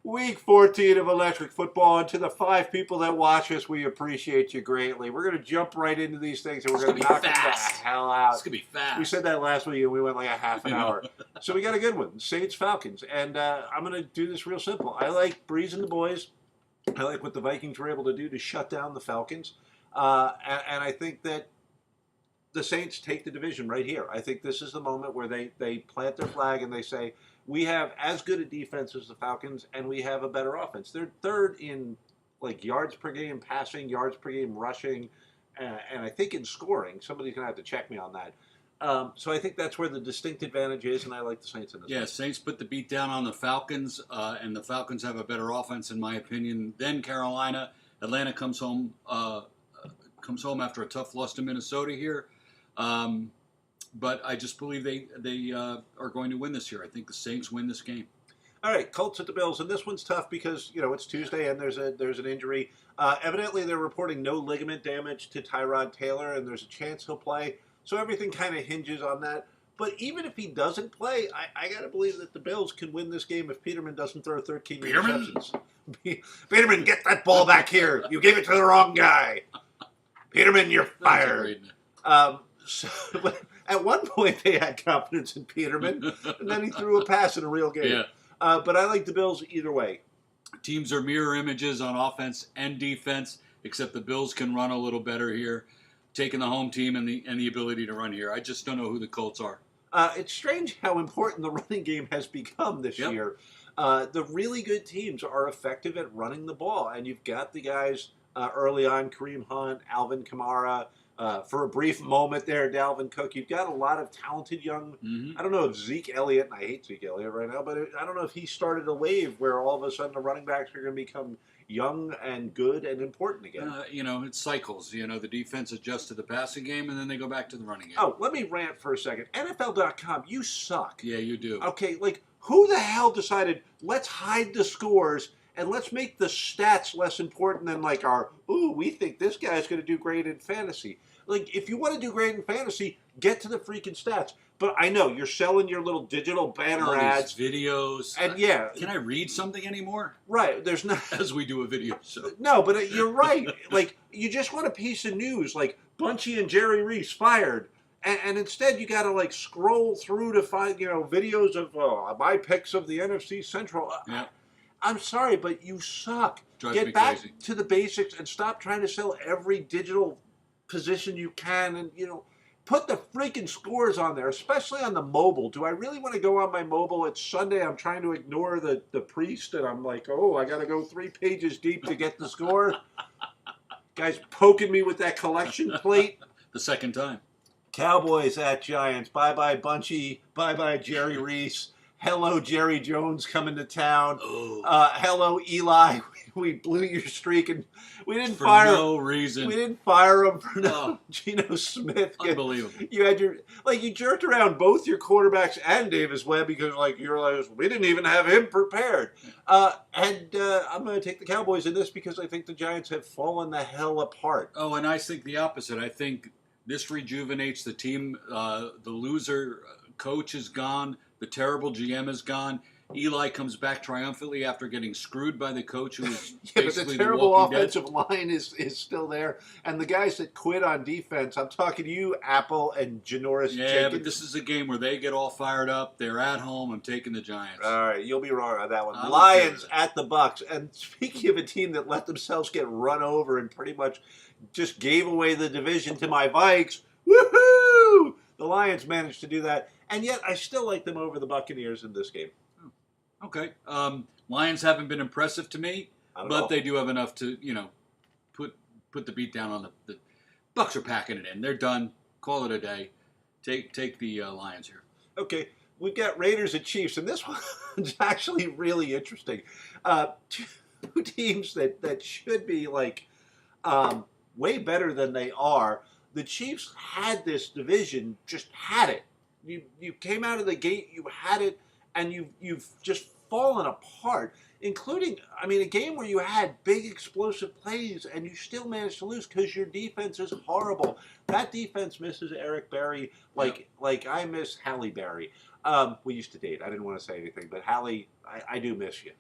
Week 14 of Electric Football, and to the 5 people that watch us, we appreciate you greatly. We're going to jump right into these things, and we're going to knock them the hell out. It's going to be fast. We said that last week, and we went like a half an hour. So we got a good one, Saints-Falcons. And I'm going to do this real simple. I like Breeze and the boys. I like what the Vikings were able to do to shut down the Falcons. And I think that the Saints take the division right here. I think this is the moment where they plant their flag and they say, we have as good a defense as the Falcons, and we have a better offense. They're third in like yards per game passing, yards per game rushing, and I think in scoring. Somebody's going to have to check me on that. So I think that's where the distinct advantage is, and I like the Saints in this. Yeah, Saints put the beat down on the Falcons, and the Falcons have a better offense, in my opinion, than Carolina. Atlanta comes home after a tough loss to Minnesota here. But I just believe they are going to win this year. I think the Saints win this game. All right, Colts at the Bills, and this one's tough because it's Tuesday and there's an injury. Evidently, they're reporting no ligament damage to Tyrod Taylor, and there's a chance he'll play. So everything kind of hinges on that. But even if he doesn't play, I got to believe that the Bills can win this game if Peterman doesn't throw 13 interceptions. Peterman, get that ball back here. You gave it to the wrong guy. Peterman, you're fired. So, at one point, they had confidence in Peterman, and then he threw a pass in a real game. Yeah. But I like the Bills either way. Teams are mirror images on offense and defense, except the Bills can run a little better here, taking the home team and the ability to run here. I just don't know who the Colts are. It's strange how important the running game has become this year. The really good teams are effective at running the ball, and you've got the guys early on, Kareem Hunt, Alvin Kamara, for a brief moment there, Dalvin Cook. You've got a lot of talented young, I don't know if Zeke Elliott, and I hate Zeke Elliott right now, but I don't know if he started a wave where all of a sudden the running backs are going to become young and good and important again. It's cycles. The defense adjusts to the passing game, and then they go back to the running game. Oh, let me rant for a second. NFL.com, you suck. Yeah, you do. Okay, who the hell decided, let's hide the scores and let's make the stats less important than we think this guy's going to do great in fantasy. If you want to do great in fantasy, get to the freaking stats. But I know, you're selling your little digital banner ads. Videos. And yeah. Can I read something anymore? Right, there's not. As we do a video show. No, but you're right. You just want a piece of news, like Bunchy and Jerry Reese fired. And instead, you got to scroll through to find, videos of my picks of the NFC Central. Yeah. I'm sorry, but you suck. Get back crazy. To the basics and stop trying to sell every digital position you can, and put the freaking scores on there, especially on the mobile. Do I really want to go on my mobile? It's Sunday. I'm trying to ignore the priest, and I'm like, I got to go 3 pages deep to get the score. Guy's poking me with that collection plate. The second time. Cowboys at Giants. Bye-bye, Bunchy. Bye-bye, Jerry Reese. Hello, Jerry Jones coming to town. Hello, Eli. We blew your streak, and we didn't fire him. For no reason. We didn't fire him for no Geno Smith. Unbelievable. You had you jerked around both your quarterbacks and Davis Webb because you realized we didn't even have him prepared. I'm going to take the Cowboys in this because I think the Giants have fallen the hell apart. Oh, and I think the opposite. I think this rejuvenates the team. The loser coach is gone. The terrible GM is gone. Eli comes back triumphantly after getting screwed by the coach who was basically the terrible Walking offensive Dead. line is still there. And the guys that quit on defense, I'm talking to you, Apple and Janoris Yeah, Jenkins. but this is a game where they get all fired up. They're at home. I'm taking the Giants. All right, you'll be wrong on that one. I'm Lions at the Bucks. And speaking of a team that let themselves get run over and pretty much just gave away the division to my Vikes, woohoo! The Lions managed to do that. And yet, I still like them over the Buccaneers in this game. Okay. Lions haven't been impressive to me, but they do have enough to, put the beat down on the Bucks are packing it in. They're done. Call it a day. Take the Lions here. Okay. We've got Raiders and Chiefs, and this one's actually really interesting. Two teams that should be way better than they are. The Chiefs had this division, just had it. You came out of the gate, you had it, and you've just fallen apart, including, a game where you had big explosive plays and you still managed to lose because your defense is horrible. That defense misses Eric Berry like I miss Halle Berry. We used to date. I didn't want to say anything, but Hallie, I do miss you.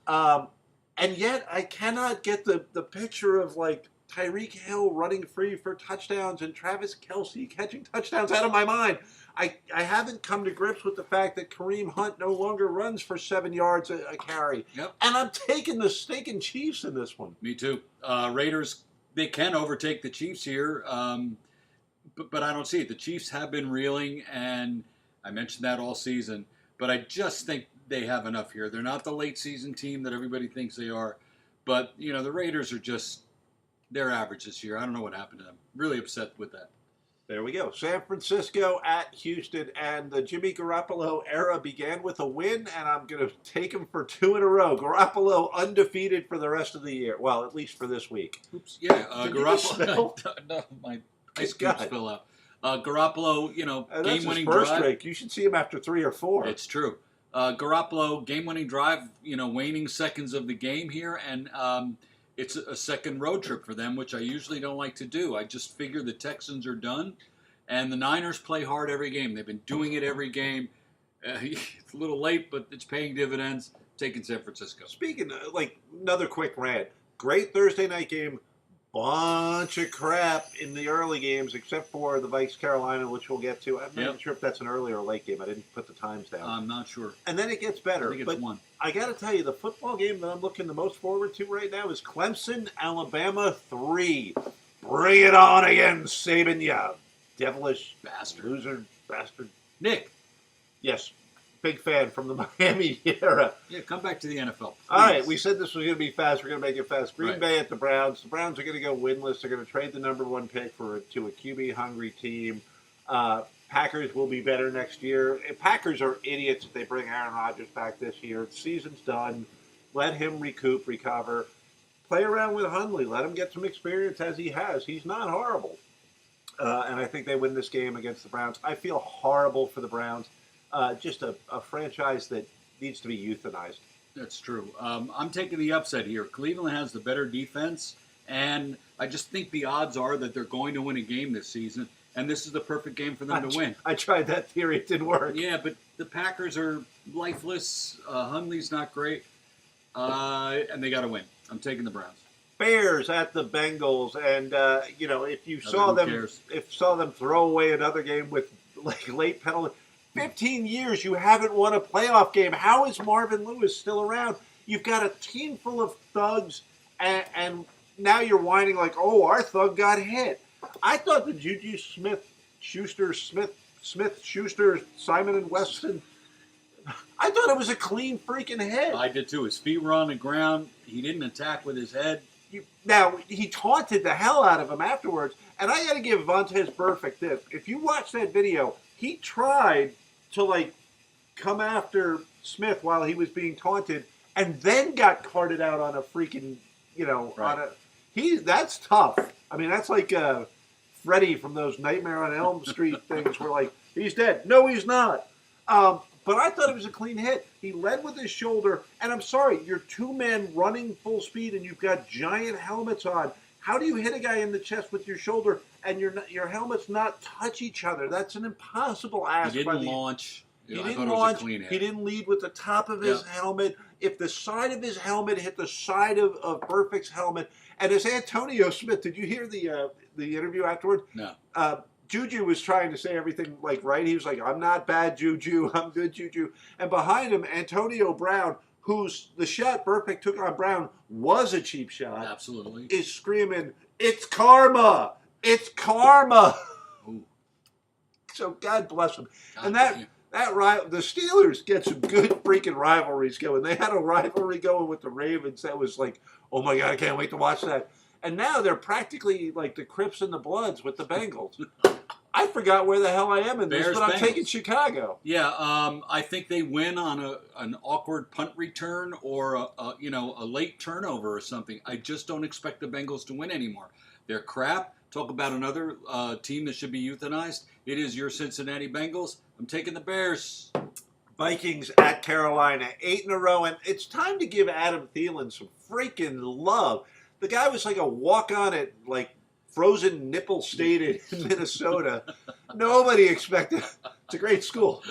And yet I cannot get the picture of like Tyreek Hill running free for touchdowns and Travis Kelce catching touchdowns out of my mind. I haven't come to grips with the fact that Kareem Hunt no longer runs for 7 yards a carry. Yep. And I'm taking the stinking Chiefs in this one. Me too. Raiders, they can overtake the Chiefs here, but I don't see it. The Chiefs have been reeling, and I mentioned that all season. But I just think they have enough here. They're not the late season team that everybody thinks they are. But, the Raiders are just, they're average this year. I don't know what happened to them. Really upset with that. There we go. San Francisco at Houston, and the Jimmy Garoppolo era began with a win, and I'm going to take him for 2 in a row. Garoppolo undefeated for the rest of the year. Well, at least for this week. Oops. Yeah, Garoppolo. No, my ice cubes fell out. Garoppolo, game-winning drive. First drive. break. You should see him after 3 or 4. It's true. Garoppolo, game-winning drive, waning seconds of the game here, and it's a second road trip for them, which I usually don't like to do. I just figure the Texans are done, and the Niners play hard every game. They've been doing it every game. It's a little late, but it's paying dividends. Taking San Francisco. Speaking of, another quick rant. Great Thursday night game. Bunch of crap in the early games, except for the Vikes Carolina, which we'll get to. I'm not even sure if that's an early or late game. I didn't put the times down. I'm not sure. And then it gets better. I think it's one. I got to tell you, the football game that I'm looking the most forward to right now is Clemson, Alabama 3. Bring it on again, Saban, you devilish Bastard. Loser, bastard. Nick. Yes, big fan from the Miami era. Yeah, come back to the NFL. Please. All right, we said this was going to be fast. We're going to make it fast. Green Right. Bay at the Browns. The Browns are going to go winless. They're going to trade the number 1 pick to a QB-hungry team. Packers will be better next year. Packers are idiots if they bring Aaron Rodgers back this year. The season's done. Let him recover. Play around with Hundley. Let him get some experience as he has. He's not horrible. And I think they win this game against the Browns. I feel horrible for the Browns. Just a franchise that needs to be euthanized. That's true. I'm taking the upset here. Cleveland has the better defense, and I just think the odds are that they're going to win a game this season, and this is the perfect game for them to win. I tried that theory. It didn't work. Yeah, but the Packers are lifeless. Hundley's not great, and they got to win. I'm taking the Browns. Bears at the Bengals, and if you saw them throw away another game with late penalty. 15 years you haven't won a playoff game. How is Marvin Lewis still around? You've got a team full of thugs, and now you're whining like, oh, our thug got hit. I thought the Juju Smith-Schuster, Simon & Weston, I thought it was a clean freaking hit. I did too. His feet were on the ground. He didn't attack with his head. Now, he taunted the hell out of him afterwards, and I got to give Vontaze Burfict this. If you watch that video, he tried to come after Smith while he was being taunted, and then got carted out on a freaking, right. That's tough. I mean, that's like Freddy from those Nightmare on Elm Street things where he's dead. No, he's not. But I thought it was a clean hit. He led with his shoulder, and I'm sorry, you're 2 men running full speed, and you've got giant helmets on. How do you hit a guy in the chest with your shoulder and your helmets not touch each other? That's an impossible ask. He didn't launch. He didn't launch. He didn't lead with the top of his helmet. If the side of his helmet hit the side of Burfict's helmet, and as Antonio Smith, did you hear the interview afterward? No. Juju was trying to say everything right. He was like, I'm not bad Juju, I'm good Juju. And behind him, Antonio Brown, who's the shot Burfict took on Brown was a cheap shot. Absolutely. Is screaming, it's karma! It's karma! Ooh. So God bless him. And the Steelers get some good freaking rivalries going. They had a rivalry going with the Ravens that was like, oh my God, I can't wait to watch that. And now they're practically like the Crips and the Bloods with the Bengals. I forgot where the hell I am in this, but I'm taking Chicago. Yeah, I think they win on an awkward punt return or a late turnover or something. I just don't expect the Bengals to win anymore. They're crap. Talk about another team that should be euthanized. It is your Cincinnati Bengals. I'm taking the Bears. Vikings at Carolina, 8 in a row, and it's time to give Adam Thielen some freaking love. The guy was like a walk-on at frozen nipple state in Minnesota. Nobody expected. It's a great school.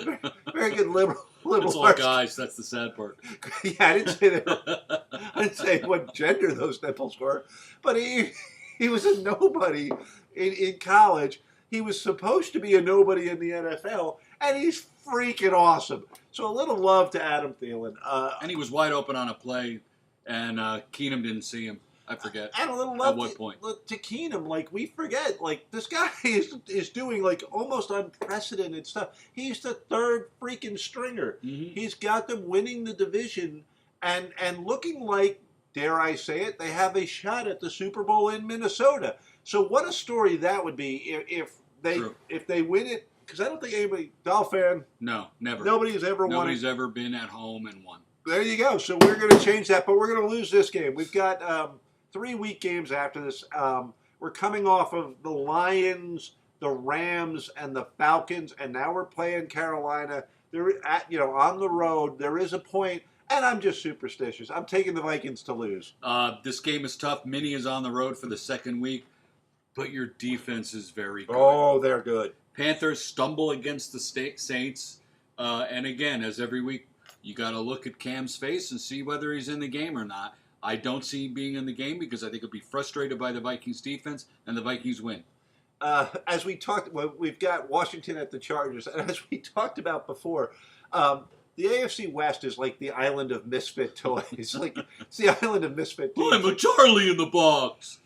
Very good liberal. It's all guys. That's the sad part. Yeah, I didn't say what gender those nipples were, but he was a nobody in college. He was supposed to be a nobody in the NFL, and he's freaking awesome. So a little love to Adam Thielen. And he was wide open on a play, and Keenum didn't see him. I forget. And a little love at what point to Keenum. Like, we forget, like, this guy is doing, like, almost unprecedented stuff. He's the third freaking stringer. Mm-hmm. He's got them winning the division and looking like, dare I say it, they have a shot at the Super Bowl in Minnesota. So what a story that would be if they win it. Because I don't think anybody, Dolph fan. No, never. Nobody's ever won. Nobody's ever been at home and won. There you go. So we're going to change that, but we're going to lose this game. We've got 3 week games after this. We're coming off of the Lions, the Rams, and the Falcons, and now we're playing Carolina. They're on the road. There is a point, and I'm just superstitious. I'm taking the Vikings to lose. This game is tough. Minnie is on the road for the second week, but your defense is very good. Oh, they're good. Panthers stumble against the Saints, and again, as every week, you got to look at Cam's face and see whether he's in the game or not. I don't see him being in the game because I think he'll be frustrated by the Vikings defense, and the Vikings win. As we talked, we've got Washington at the Chargers, and as we talked about before, the AFC West is like the island of misfit toys. It's the island of misfit toys. I'm a Charlie in the box.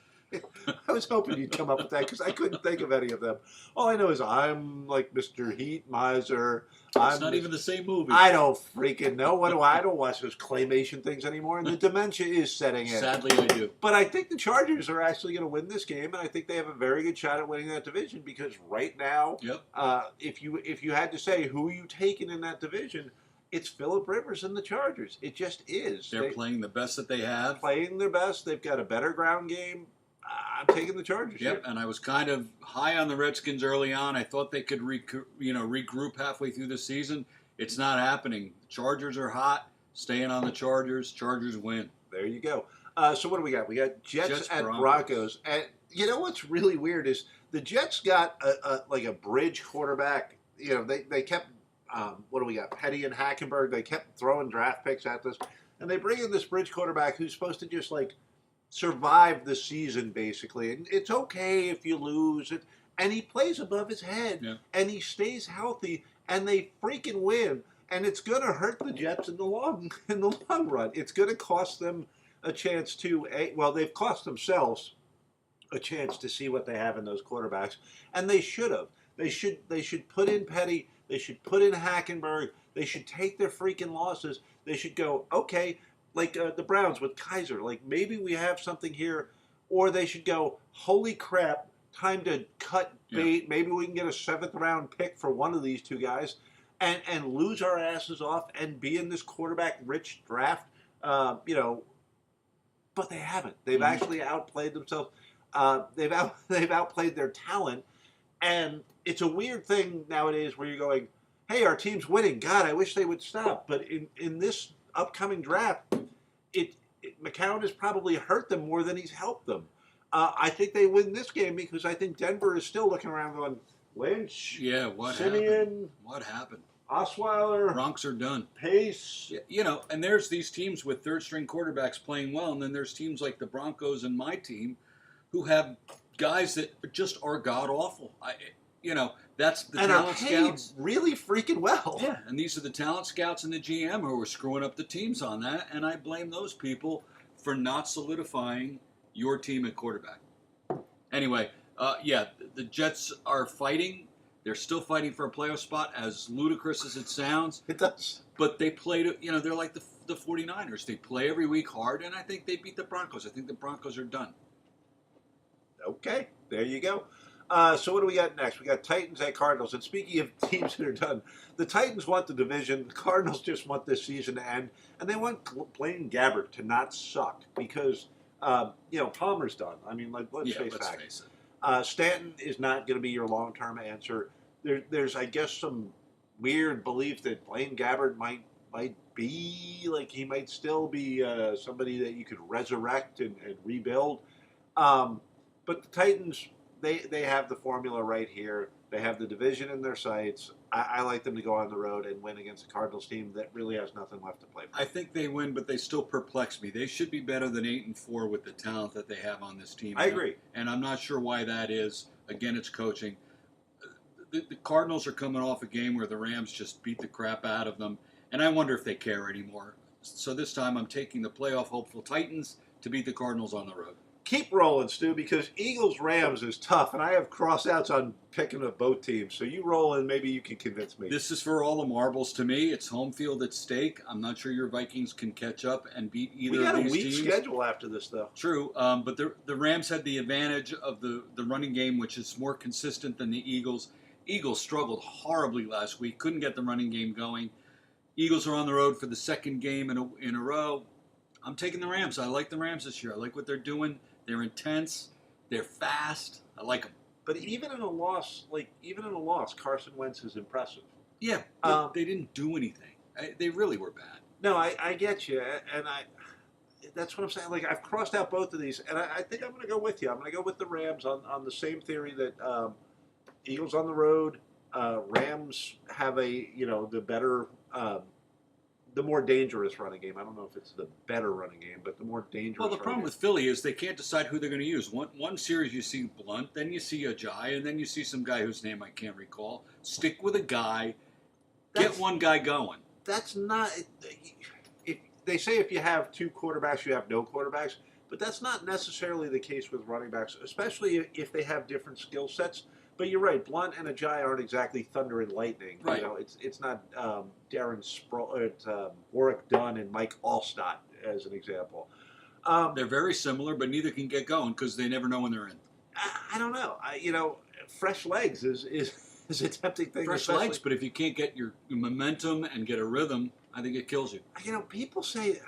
I was hoping you'd come up with that because I couldn't think of any of them. All I know is I'm like Mr. Heat Miser. It's not even the same movie. I don't freaking know. I don't watch those claymation things anymore, and the dementia is setting in. Sadly, I do. But I think the Chargers are actually going to win this game, and I think they have a very good shot at winning that division because right now, yep. If you had to say who you taking in that division, it's Phillip Rivers and the Chargers. It just is. They're playing the best that they have. Playing their best. They've got a better ground game. I'm taking the Chargers. Yep, and I was kind of high on the Redskins early on. I thought they could regroup halfway through the season. It's not happening. Chargers are hot. Staying on the Chargers. Chargers win. There you go. So what do we got? We got Jets at Broncos. And you know what's really weird is the Jets got a bridge quarterback. You know, they kept, what do we got? Petty and Hackenberg. They kept throwing draft picks at this. And they bring in this bridge quarterback who's supposed to just survive the season, basically. And it's okay if you lose it. And he plays above his head. Yeah. And he stays healthy. And they freaking win. And it's going to hurt the Jets in the long run. It's going to cost them a chance to, they've cost themselves a chance to see what they have in those quarterbacks. And they should have. They should put in Petty. They should put in Hackenberg. They should take their freaking losses. They should go, okay, like the Browns with Kaiser, like maybe we have something here. Or they should go, holy crap, time to cut bait. Yeah. Maybe we can get a 7th round pick for one of these two guys and lose our asses off and be in this quarterback rich draft. But they haven't. They've actually outplayed themselves. They've outplayed their talent. And it's a weird thing nowadays where you're going, hey, our team's winning. God, I wish they would stop. But in this upcoming draft, McCown has probably hurt them more than he's helped them. I think they win this game because I think Denver is still looking around going, Lynch, Simeon, what happened? Osweiler, Bronx are done. Pace. And there's these teams with third-string quarterbacks playing well, and then there's teams like the Broncos and my team who have guys that just are god-awful. That's the talent scouts. Really freaking well. Yeah, and these are the talent scouts and the GM who are screwing up the teams on that, and I blame those people for not solidifying your team at quarterback. Anyway, the Jets are fighting. They're still fighting for a playoff spot, as ludicrous as it sounds. It does. But they played, they're like the 49ers. They play every week hard, and I think they beat the Broncos. I think the Broncos are done. Okay, there you go. So what do we got next? We got Titans at Cardinals. And speaking of teams that are done, the Titans want the division. The Cardinals just want this season to end. And they want Blaine Gabbert to not suck because, Palmer's done. I mean, let's face it. Stanton is not going to be your long-term answer. There's, I guess, some weird belief that Blaine Gabbert might be, he might still be somebody that you could resurrect and rebuild. But the Titans, they have the formula right here. They have the division in their sights. I like them to go on the road and win against a Cardinals team that really has nothing left to play for. I think they win, but they still perplex me. They should be better than 8-4 with the talent that they have on this team. I agree. And I'm not sure why that is. Again, it's coaching. The Cardinals are coming off a game where the Rams just beat the crap out of them, and I wonder if they care anymore. So this time I'm taking the playoff hopeful Titans to beat the Cardinals on the road. Keep rolling, Stu, because Eagles-Rams is tough, and I have cross-outs on picking of both teams. So you roll, and maybe you can convince me. This is for all the marbles to me. It's home field at stake. I'm not sure your Vikings can catch up and beat either of these teams. We got a weak schedule after this, though. True, but the Rams had the advantage of the running game, which is more consistent than the Eagles. Eagles struggled horribly last week, couldn't get the running game going. Eagles are on the road for the second game in a row. I'm taking the Rams. I like the Rams this year. I like what they're doing. They're intense. They're fast. I like them. But even in a loss, Carson Wentz is impressive. Yeah, they didn't do anything. They really were bad. No, I get you, and that's what I'm saying. Like, I've crossed out both of these, and I think I'm going to go with you. I'm going to go with the Rams on the same theory that Eagles on the road. Rams have the better. The more dangerous running game. I don't know if it's the better running game, but the more dangerous. Well, the problem with Philly is they can't decide who they're going to use. One series you see Blunt, then you see Ajayi, and then you see some guy whose name I can't recall. Stick with a guy, get one guy going. That's not. If they say if you have two quarterbacks, you have no quarterbacks, but that's not necessarily the case with running backs, especially if they have different skill sets. But you're right. Blunt and Ajayi aren't exactly thunder and lightning. Right. You know, it's not Darren Sproul. It's Warwick Dunn and Mike Allstott as an example. They're very similar, but neither can get going because they never know when they're in. I don't know. Fresh legs is a tempting thing. Fresh legs, but if you can't get your momentum and get a rhythm, I think it kills you. People say.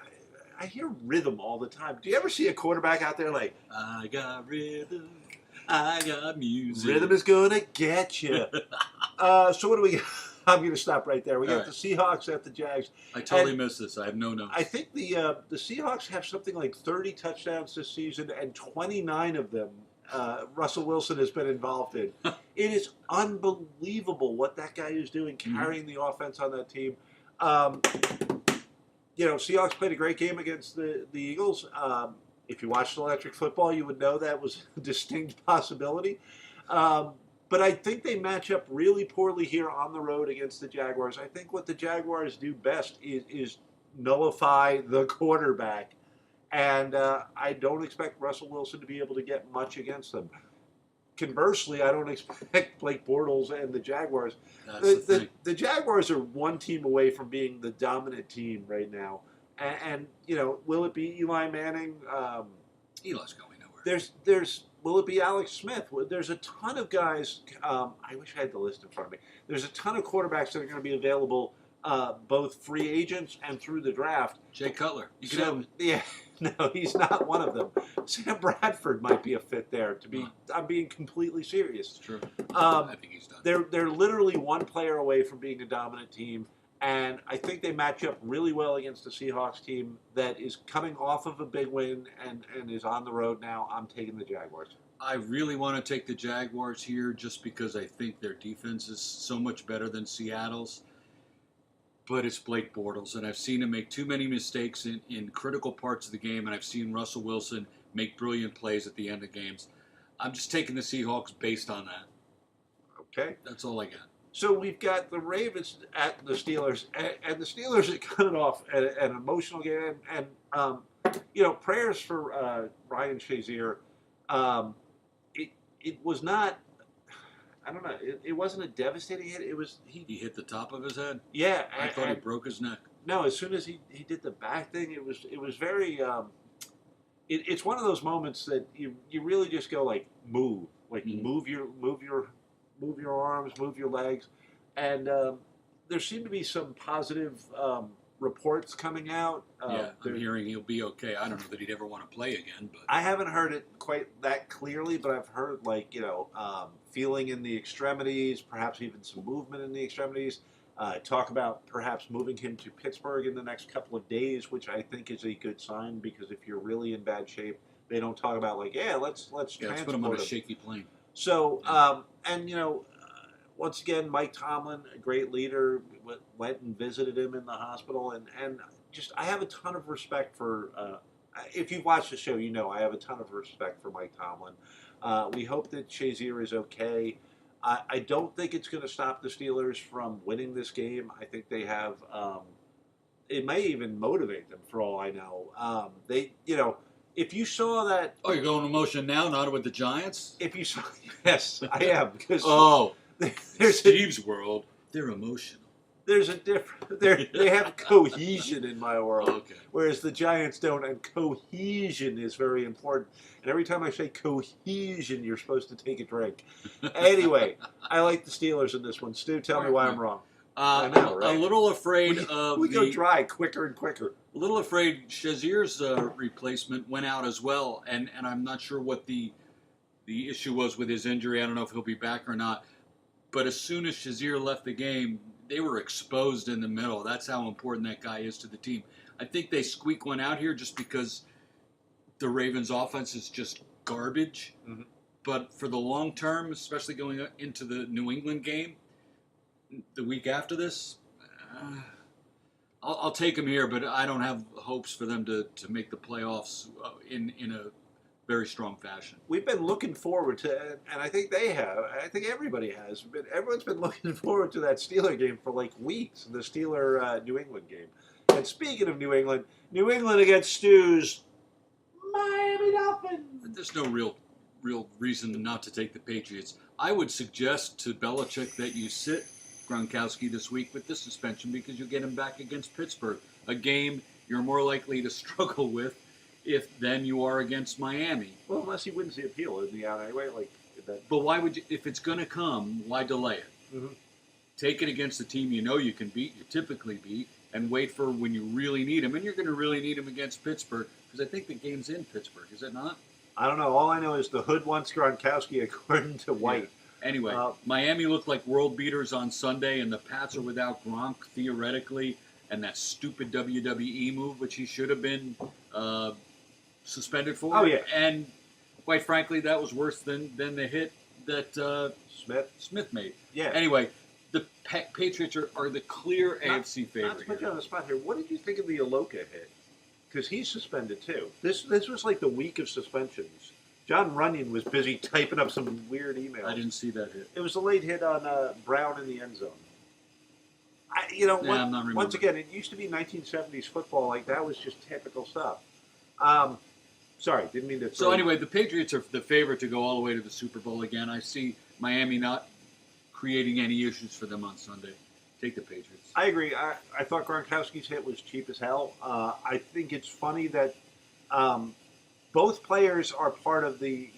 I hear rhythm all the time. Do you ever see a quarterback out there like, I got rhythm, I got music. Rhythm is going to get you. So what do we got? I'm going to stop right there. We got the Seahawks at the Jags. I totally missed this. I have no notes. I think the Seahawks have something like 30 touchdowns this season, and 29 of them Russell Wilson has been involved in. It is unbelievable what that guy is doing, carrying the offense on that team. Seahawks played a great game against the Eagles. If you watched Electric Football, you would know that was a distinct possibility. But I think they match up really poorly here on the road against the Jaguars. I think what the Jaguars do best is nullify the quarterback. And I don't expect Russell Wilson to be able to get much against them. Conversely, I don't expect Blake Bortles and the Jaguars. The Jaguars are one team away from being the dominant team right now. And will it be Eli Manning? Eli's going nowhere. Will it be Alex Smith? There's a ton of guys. I wish I had the list in front of me. There's a ton of quarterbacks that are going to be available, both free agents and through the draft. Jay Cutler. You can have him. Yeah, no, he's not one of them. Sam Bradford might be a fit there. I'm being completely serious. It's true. I think he's done. They're literally one player away from being a dominant team. And I think they match up really well against the Seahawks team that is coming off of a big win and is on the road now. I'm taking the Jaguars. I really want to take the Jaguars here just because I think their defense is so much better than Seattle's. But it's Blake Bortles, and I've seen him make too many mistakes in critical parts of the game, and I've seen Russell Wilson make brilliant plays at the end of games. I'm just taking the Seahawks based on that. Okay. That's all I got. So we've got the Ravens at the Steelers, and the Steelers are coming off an emotional game, and prayers for Ryan Shazier. It was not. I don't know. It wasn't a devastating hit. It was he hit the top of his head. Yeah, I thought he broke his neck. No, as soon as he did the back thing, it was very. It's one of those moments that you really just go like move, move your arms, move your legs, and there seem to be some positive reports coming out. I'm hearing he'll be okay. I don't know that he'd ever want to play again, but I haven't heard it quite that clearly, but I've heard feeling in the extremities, perhaps even some movement in the extremities. Talk about perhaps moving him to Pittsburgh in the next couple of days, which I think is a good sign because if you're really in bad shape, They don't talk about like, let's Let's put him transport on a him. shaky plane. So, and once again, Mike Tomlin, a great leader, went and visited him in the hospital, and just I have a ton of respect for. If you've watched the show, you know I have a ton of respect for Mike Tomlin. We hope that Shazier is okay. I don't think it's going to stop the Steelers from winning this game. I think they have. It may even motivate them, for all I know. If you saw that. Oh, you're going emotion now, not with the Giants? If you saw, yes, I am because. There's Steve's world. They're emotional. There's a different. They have cohesion in my world, Okay. whereas the Giants don't. And cohesion is very important. And every time I say cohesion, you're supposed to take a drink. Anyway, I like the Steelers in this one. Stu, tell me why I'm wrong. I know, right? A little afraid of we go dry quicker and quicker. A little afraid Shazier's replacement went out as well, and I'm not sure what the issue was with his injury. I don't know if he'll be back or not. But as soon as Shazier left the game, they were exposed in the middle. That's how important that guy is to the team. I think they squeak one out here just because the Ravens' offense is just garbage. Mm-hmm. But for the long term, especially going into the New England game, the week after this, I'll take them here, but I don't have hopes for them to make the playoffs in a very strong fashion. We've been looking forward to, and I think they have. I think everybody has. Everyone's been looking forward to that Steeler game for like weeks. The Steeler New England game. And speaking of New England against Stu's Miami Dolphins. There's no real reason not to take the Patriots. I would suggest to Belichick that you sit Gronkowski this week with the suspension because you get him back against Pittsburgh, a game you're more likely to struggle with than you are against Miami. Well, unless he wins the appeal in the out anyway, like that. But why would you? If it's going to come, why delay it? Mm-hmm. Take it against the team you know you can beat, you typically beat, and wait for when you really need him. And you're going to really need him against Pittsburgh because I think the game's in Pittsburgh, is it not? I don't know. All I know is the hood wants Gronkowski according to White. Yeah. Anyway, Miami looked like world beaters on Sunday, and the Pats are without Gronk theoretically, and that stupid WWE move, which he should have been suspended for. Oh, yeah. And quite frankly, that was worse than the hit that Smith made. Yeah. Anyway, the Patriots are the clear AFC favorite. Not to put you on the spot here, what did you think of the Aloka hit? Because he's suspended too. This was like the week of suspensions. John Runyon was busy typing up some weird emails. I didn't see that hit. It was a late hit on Brown in the end zone. I'm not once again, it used to be 1970s football. Like that was just typical stuff. Sorry, didn't mean to. So anyway, the Patriots are the favorite to go all the way to the Super Bowl again. I see Miami not creating any issues for them on Sunday. Take the Patriots. I agree. I thought Gronkowski's hit was cheap as hell. I think it's funny that both players are part of the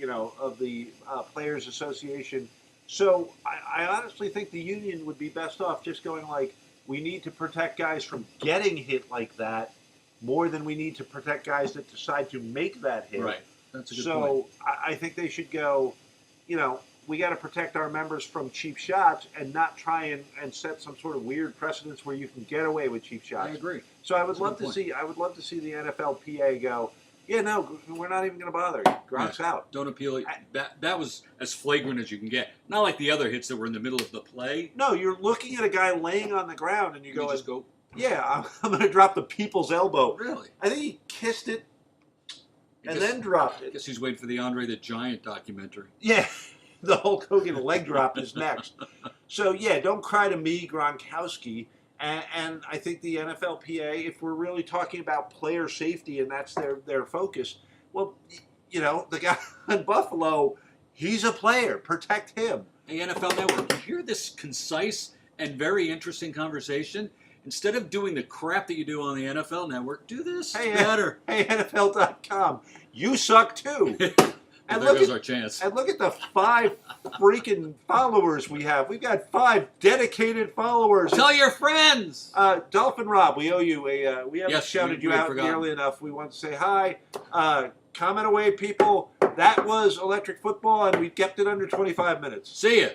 Players Association. So I honestly think the union would be best off just going like, we need to protect guys from getting hit like that more than we need to protect guys that decide to make that hit. Right. That's a good point. So I think they should go, we got to protect our members from cheap shots and not try and set some sort of weird precedence where you can get away with cheap shots. I agree. So I would love to see the NFLPA go, yeah, no, we're not even going to bother. Gronk's out. Don't appeal it. That was as flagrant as you can get. Not like the other hits that were in the middle of the play. No, you're looking at a guy laying on the ground and you just go, yeah, I'm going to drop the people's elbow. Really? I think he kissed it and then dropped it. I guess he's waiting for the Andre the Giant documentary. Yeah, the Hulk Hogan leg drop is next. So, yeah, don't cry to me, Gronkowski. And I think the NFLPA, if we're really talking about player safety and that's their focus, well, the guy in Buffalo, he's a player. Protect him. Hey, NFL Network, you hear this concise and very interesting conversation? Instead of doing the crap that you do on the NFL Network, do this better. Hey, NFL.com, you suck too. And there goes our chance. And look at the 5 freaking followers we have. We've got 5 dedicated followers. Tell your friends. Dolphin Rob, we owe you we haven't shouted you out forgotten. nearly enough. We want to say hi. Comment away, people. That was Electric Football, and we kept it under 25 minutes. See ya.